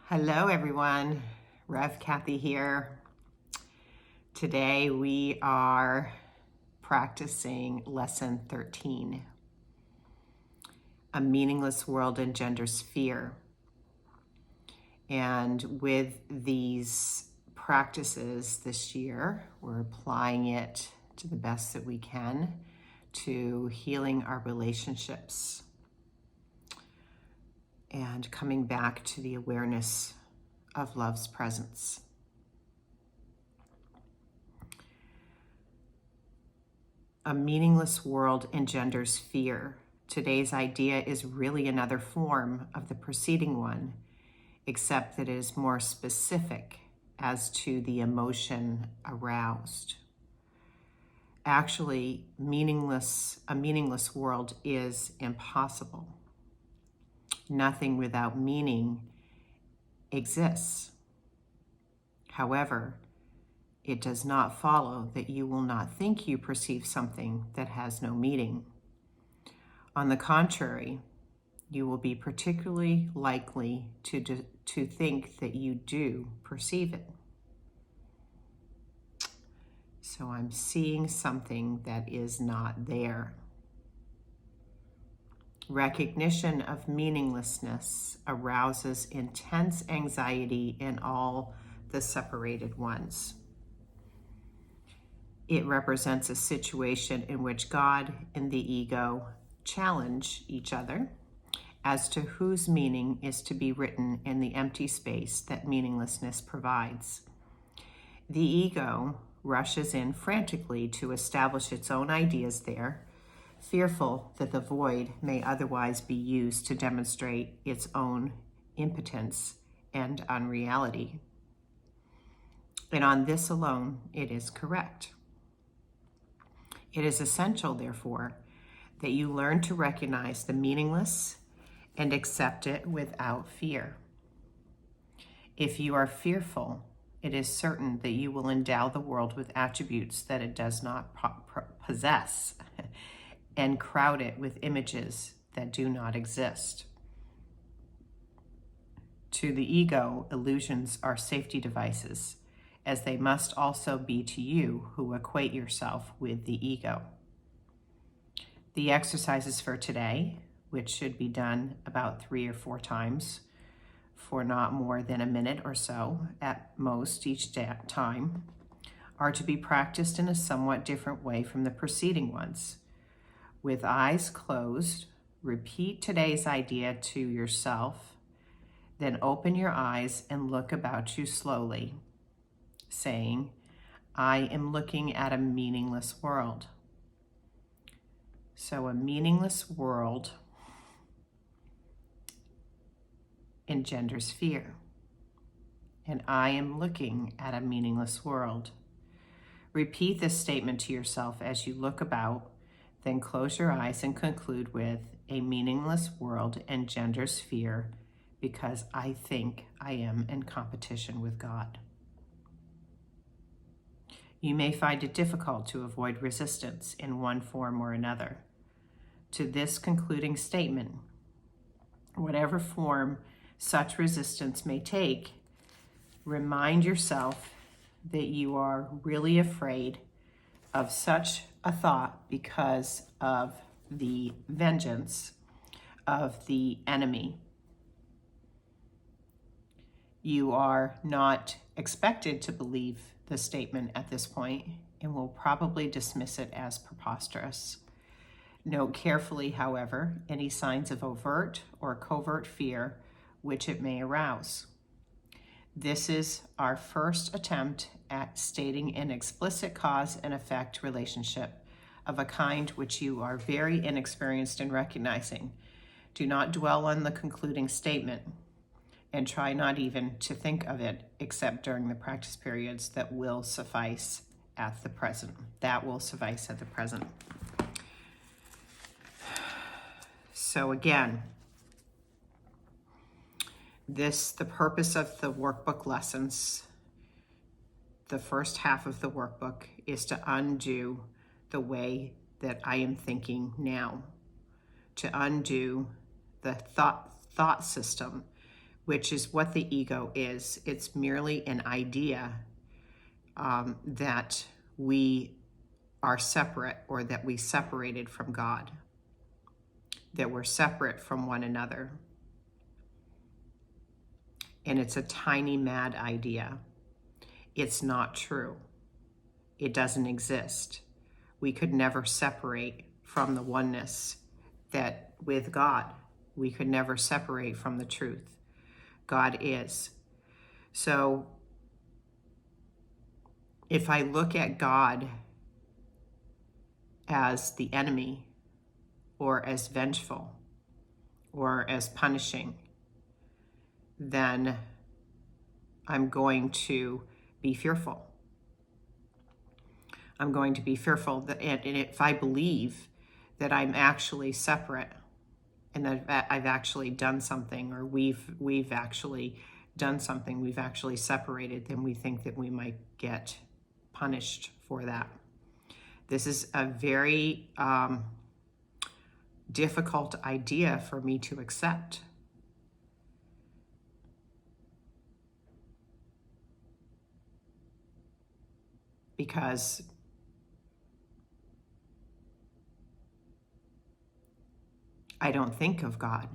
Hello everyone, Rev Kathy here. Today we are practicing lesson 13. A meaningless world engenders fear. And with these practices this year, we're applying it to the best that we can to healing our relationships and coming back to the awareness of love's presence. A meaningless world engenders fear. Today's idea is really another form of the preceding one, except that it is more specific as to the emotion aroused. Actually, a meaningless world is impossible. Nothing without meaning exists. However, it does not follow that you will not think you perceive something that has no meaning. On the contrary, you will be particularly likely to think that you do perceive it. So I'm seeing something that is not there. Recognition of meaninglessness arouses intense anxiety in all the separated ones. It represents a situation in which God and the ego challenge each other as to whose meaning is to be written in the empty space that meaninglessness provides. The ego rushes in frantically to establish its own ideas there, fearful that the void may otherwise be used to demonstrate its own impotence and unreality. And on this alone, it is correct. It is essential, therefore, that you learn to recognize the meaningless and accept it without fear. If you are fearful, it is certain that you will endow the world with attributes that it does not possess and crowd it with images that do not exist. To the ego, illusions are safety devices, as they must also be to you who equate yourself with the ego. The exercises for today, which should be done about 3 or 4 times for not more than a minute or so at most each time, are to be practiced in a somewhat different way from the preceding ones. With eyes closed, repeat today's idea to yourself, then open your eyes and look about you slowly, saying, I am looking at a meaningless world. So a meaningless world engenders fear, and I am looking at a meaningless world. Repeat this statement to yourself as you look about, then close your eyes and conclude with, a meaningless world engenders fear because I think I am in competition with God. You may find it difficult to avoid resistance in one form or another to this concluding statement. Whatever form such resistance may take, remind yourself that you are really afraid of such a thought because of the vengeance of the enemy. You are not expected to believe the statement at this point and will probably dismiss it as preposterous. Note carefully, however, any signs of overt or covert fear which it may arouse. This is our first attempt at stating an explicit cause and effect relationship of a kind which you are very inexperienced in recognizing. Do not dwell on the concluding statement and try not even to think of it except during the practice periods that will suffice at the present. That will suffice at the present. So again, the purpose of the workbook lessons, the first half of the workbook, is to undo the way that I am thinking now, to undo the thought system which is what the ego is. It's merely an idea that we are separate, or that we separated from God, that we're separate from one another. And it's a tiny, mad idea. It's not true. It doesn't exist. We could never separate from the oneness that with God. We could never separate from the truth. God is. So if I look at God as the enemy, or as vengeful, or as punishing, then I'm going to be fearful. I'm going to be fearful that, and if I believe that I'm actually separate, and that I've actually done something, or we've actually done something, we've actually separated, then we think that we might get punished for that. This is a very difficult idea for me to accept. Because I don't think of God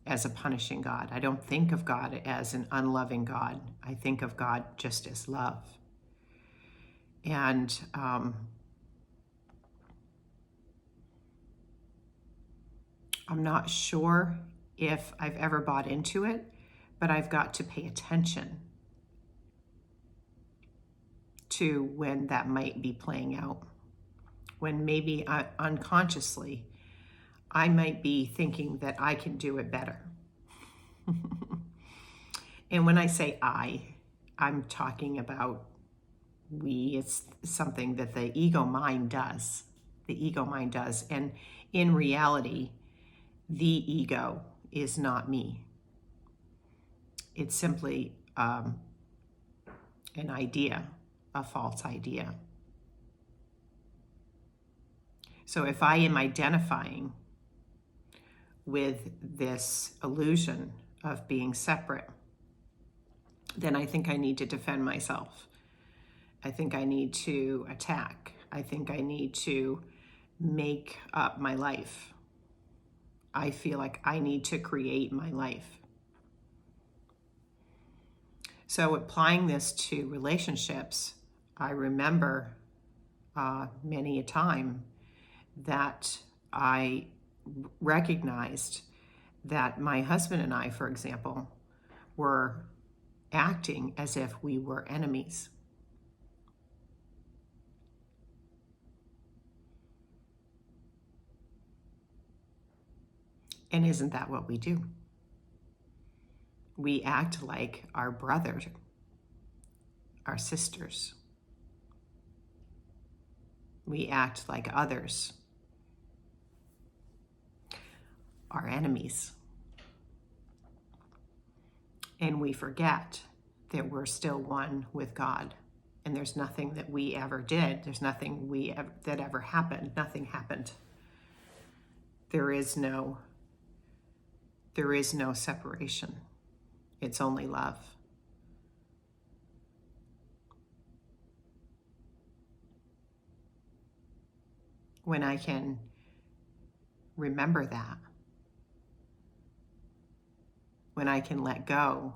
as a punishing God. I don't think of God as an unloving God. I think of God just as love. And I'm not sure if I've ever bought into it, but I've got to pay attention to when that might be playing out. When maybe unconsciously, I might be thinking that I can do it better. And when I say I'm talking about we. It's something that the ego mind does. The ego mind does. And in reality, the ego is not me. It's simply an idea, a false idea. So if I am identifying with this illusion of being separate, then I think I need to defend myself. I think I need to attack. I think I need to make up my life. I feel like I need to create my life. So applying this to relationships, I remember many a time that I recognized that my husband and I, for example, were acting as if we were enemies. And isn't that what we do? We act like our brothers, our sisters. We act like others, our enemies. And we forget that we're still one with God. And there's nothing that we ever did. There's nothing that ever happened. Nothing happened. There is no separation. It's only love. When I can remember that, when I can let go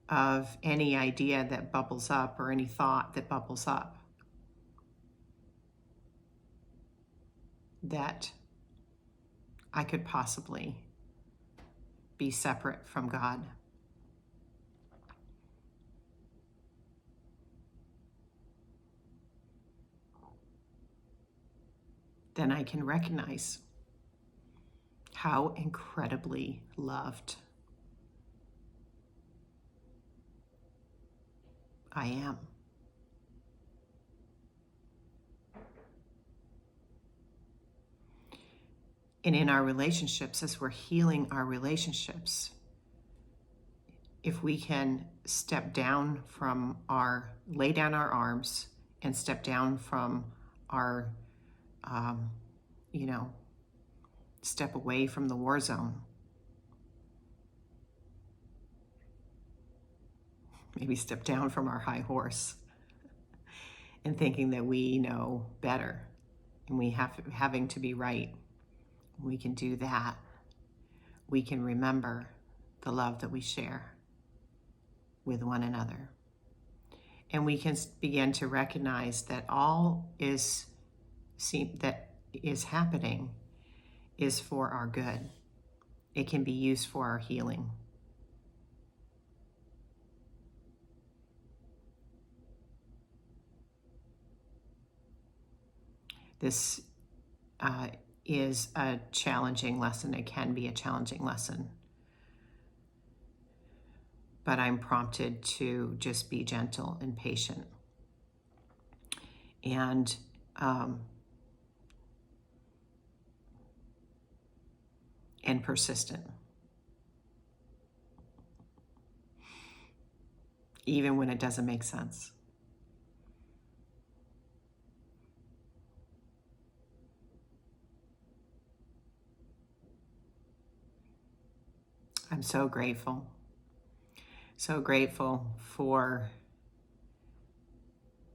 of any idea that bubbles up or any thought that bubbles up, that I could possibly be separate from God. Then I can recognize how incredibly loved I am. And in our relationships, as we're healing our relationships, if we can lay down our arms and step down from our, step away from the war zone maybe step down from our high horse and thinking that we know better and having to be right. We can do that. We can remember the love that we share with one another. And we can begin to recognize that all that is happening is for our good. It can be used for our healing. This is a challenging lesson. It can be a challenging lesson. But I'm prompted to just be gentle and patient and persistent. Even when it doesn't make sense. I'm so grateful for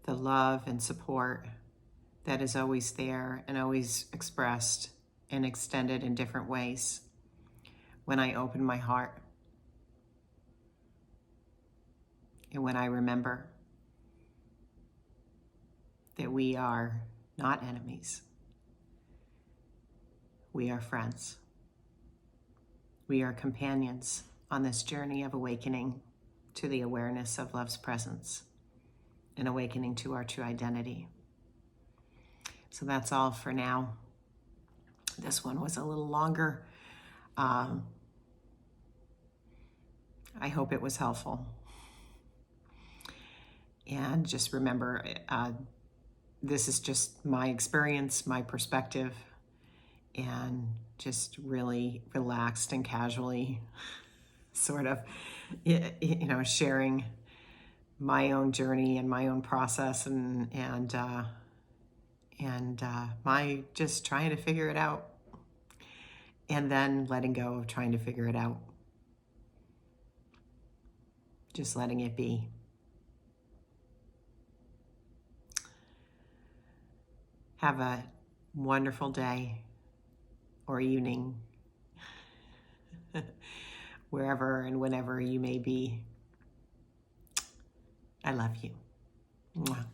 the love and support that is always there and always expressed and extended in different ways when I open my heart and when I remember that we are not enemies. We are friends. We are companions on this journey of awakening to the awareness of love's presence and awakening to our true identity. So that's all for now. This one was a little longer. I hope it was helpful. And just remember, this is just my experience, my perspective, and just really relaxed and casually sort of, sharing my own journey and my own process and my just trying to figure it out and then letting go of trying to figure it out. Just letting it be. Have a wonderful day or evening, wherever and whenever you may be. I love you. Mwah.